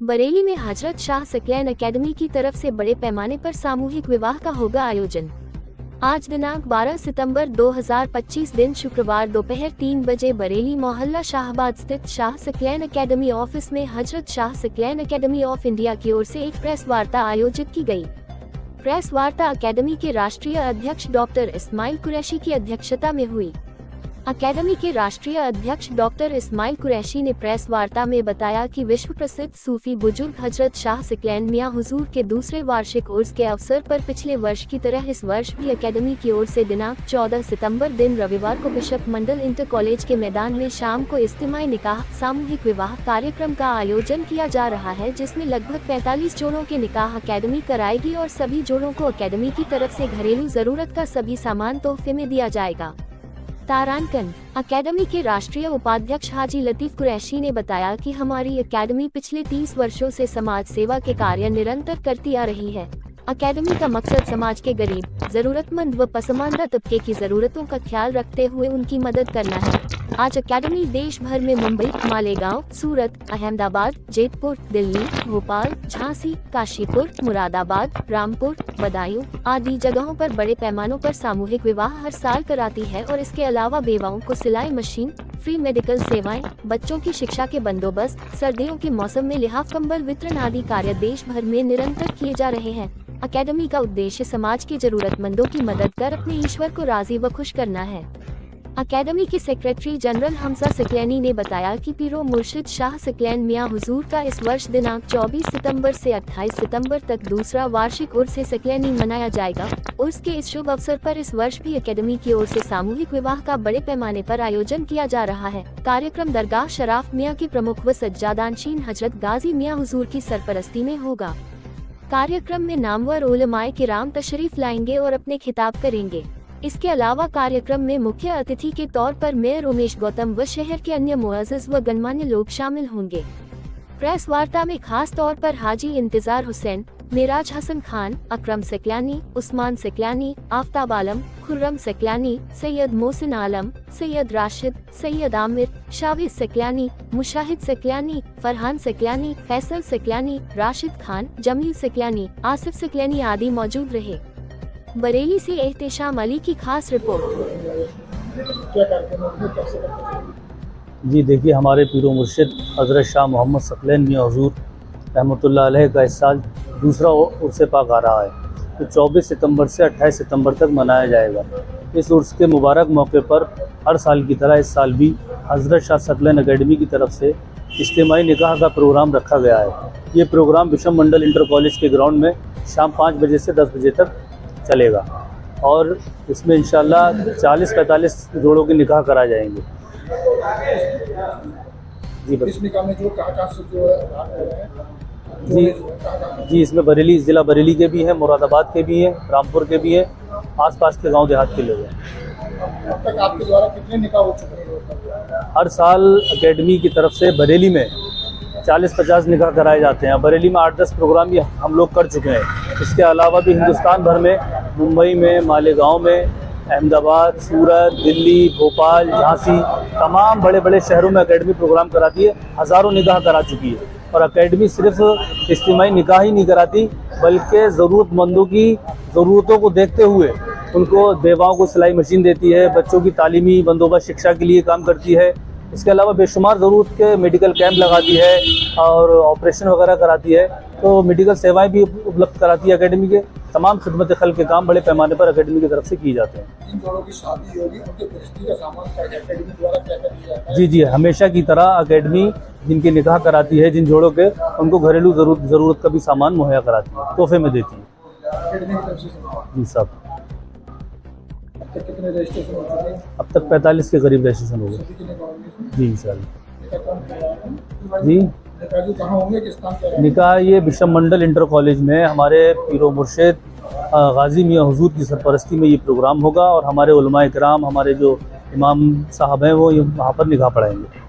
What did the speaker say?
बरेली में हजरत शाह सकलैन अकेडमी की तरफ से बड़े पैमाने पर सामूहिक विवाह का होगा आयोजन। आज दिनांक 12 सितंबर 2025 दिन शुक्रवार दोपहर 3 बजे बरेली मोहल्ला शाहबाद स्थित शाह सकलैन अकेडमी ऑफिस में हजरत Shah Saqlain academy of India की ओर से एक प्रेस वार्ता आयोजित की गई। प्रेस वार्ता अकेडमी के राष्ट्रीय अध्यक्ष डॉक्टर इस्माइल कुरैशी की अध्यक्षता में हुई। अकेडमी के राष्ट्रीय अध्यक्ष डॉक्टर इस्माइल कुरैशी ने प्रेस वार्ता में बताया कि विश्व प्रसिद्ध सूफी बुजुर्ग हजरत शाह सकलैन मियां हुजूर के दूसरे वार्षिक उर्स के अवसर पर पिछले वर्ष की तरह इस वर्ष भी अकेडमी की ओर से दिनांक 14 सितंबर दिन रविवार को बिशप मंडल इंटर कॉलेज के मैदान में शाम को इज्तिमाई निकाह सामूहिक विवाह कार्यक्रम का आयोजन किया जा रहा है, जिसमें लगभग 45 जोड़ों के निकाह अकेडमी कराएगी और सभी जोड़ों को अकेडमी की तरफ से घरेलू जरूरत का सभी सामान तोहफे में दिया जाएगा। तारांकन अकेडमी के राष्ट्रीय उपाध्यक्ष हाजी लतीफ कुरैशी ने बताया कि हमारी अकेडमी पिछले 30 वर्षों से समाज सेवा के कार्य निरंतर करती आ रही है। अकेडमी का मकसद समाज के गरीब, जरूरतमंद व पसमानदा तबके की जरूरतों का ख्याल रखते हुए उनकी मदद करना है। आज अकेडमी देश भर में मुंबई, मालेगांव, सूरत, अहमदाबाद, जयपुर, दिल्ली, भोपाल, झांसी, काशीपुर, मुरादाबाद, रामपुर, बदायूं आदि जगहों पर बड़े पैमानों पर सामूहिक विवाह हर साल कराती है और इसके अलावा बेवाओं को सिलाई मशीन, फ्री मेडिकल सेवाएं, बच्चों की शिक्षा के बंदोबस्त, सर्दियों के मौसम में लिहाफ कंबल वितरण आदि कार्य देश भर में निरंतर किए जा रहे हैं। अकेडमी का उद्देश्य समाज के जरूरतमंदों की मदद कर अपने ईश्वर को राजी व खुश करना है। अकेडमी के सेक्रेटरी जनरल हमजा सकलैनी ने बताया कि पीरो मुर्शिद शाह सकलैन मियां हुजूर का इस वर्ष दिनांक 24 सितंबर से 28 सितंबर तक दूसरा वार्षिक उर्स सकलैनी मनाया जाएगा। उर्स के इस शुभ अवसर पर इस वर्ष भी अकेडमी की ओर से सामूहिक विवाह का बड़े पैमाने पर आयोजन किया जा रहा है। कार्यक्रम दरगाह शराफ मियां के प्रमुख व सज्जादानशीन हजरत गाजी मियां हुजूर की सरपरस्ती में होगा। कार्यक्रम में नामवर उलमाए किराम तशरीफ लाएंगे और अपने खिताब करेंगे। इसके अलावा कार्यक्रम में मुख्य अतिथि के तौर पर मेयर उमेश गौतम व शहर के अन्य मुअज़्ज़िज़ व गणमान्य लोग शामिल होंगे। प्रेस वार्ता में खास तौर पर हाजी इंतजार हुसैन, मेराज हसन खान, अकरम सकलैनी, उस्मान सकलैनी, आफ्ताब आलम, खुर्रम सकलैनी, सैयद मोहसिन आलम, सैयद राशिद, सैयद आमिर, शाविज सकलैनी, मुशाहिद सकलैनी, फरहान सकलैनी, फैसल सकलैनी, राशिद खान, जमील सकलैनी, आसिफ सकलैनी आदि मौजूद रहे। बरेली से एहतेशाम अली की खास रिपोर्ट। जी देखिए, हमारे पीरो मुर्शिद हज़रत शाह मोहम्मद सकलैन मियां हुजूर रहमतुल्लाह अलैह का इस साल दूसरा उर्स पाक आ रहा है, तो 24 सितंबर से 28 सितंबर तक मनाया जाएगा। इस उर्स के मुबारक मौके पर हर साल की तरह इस साल भी हज़रत शाह सकलैन अकेडमी की तरफ से इज्तिमाई निकाह का प्रोग्राम रखा गया है। ये प्रोग्राम बिशप मंडल इंटर कॉलेज के ग्राउंड में शाम 5 बजे से 10 बजे तक चलेगा और इसमें इंशाल्लाह 40-45 जोड़ों के निकाह कराए जाएंगे। इस निकाह में जो कहाँ से जो है जी इसमें बरेली, ज़िला बरेली के भी हैं, मुरादाबाद के भी हैं, रामपुर के भी हैं, आसपास के गांव देहात के लोग हैं। अब तक आपके द्वारा कितने निकाह हो चुके हैं? हर साल अकेडमी की तरफ से बरेली में 40-50 निकाह कराए जाते हैं। बरेली में 8-10 प्रोग्राम भी हम लोग कर चुके हैं। इसके अलावा भी हिंदुस्तान भर में, मुंबई में, मालेगांव में, अहमदाबाद, सूरत, दिल्ली, भोपाल, झांसी तमाम बड़े बड़े शहरों में अकेडमी प्रोग्राम कराती है। हज़ारों निकाह करा चुकी है और अकेडमी सिर्फ इज्तिमाई निकाह ही नहीं कराती, बल्कि ज़रूरतमंदों की ज़रूरतों को देखते हुए उनको बेवाओं को सिलाई मशीन देती है, बच्चों की तालीमी बंदोबस्त शिक्षा के लिए काम करती है। इसके अलावा बेशुमार ज़रूरत के मेडिकल कैंप लगाती है और ऑपरेशन वगैरह कराती है, तो मेडिकल सेवाएं भी उपलब्ध कराती है। अकेडमी के तमाम खिदमत खल के काम बड़े पैमाने पर अकेडमी की तरफ से किए जाते हैं। जिन जोड़ों की शादी होगी उनके गृहस्थी का सामान अकेडमी द्वारा क्या क्या दिया जाता है? जी हमेशा की तरह अकेडमी जिनके निकाह कराती है, जिन जोड़ों के, उनको घरेलू ज़रूरत का भी सामान मुहैया कराती है, तोहफे में देती है। अकेडमी की तरफ से जी सब। अब तक कितने रजिस्ट्रेशन हो चुके हैं? अब तक 45 के करीब रजिस्ट्रेशन हो गए। सभी के निकाह होंगे? जी इंशाल्लाह। निकाह कौन करवाएगा? जी निकाह जो कहाँ होंगे, किस स्थान पर? निकाह ये बिशप मंडल इंटर कॉलेज में हमारे पीरो मुर्शिद गाजी मियां हुजूर की सरपरस्ती में ये प्रोग्राम होगा और हमारे उलमाए किराम, हमारे जो इमाम साहब हैं, वो वहाँ पर निकाह पढ़ाएंगे।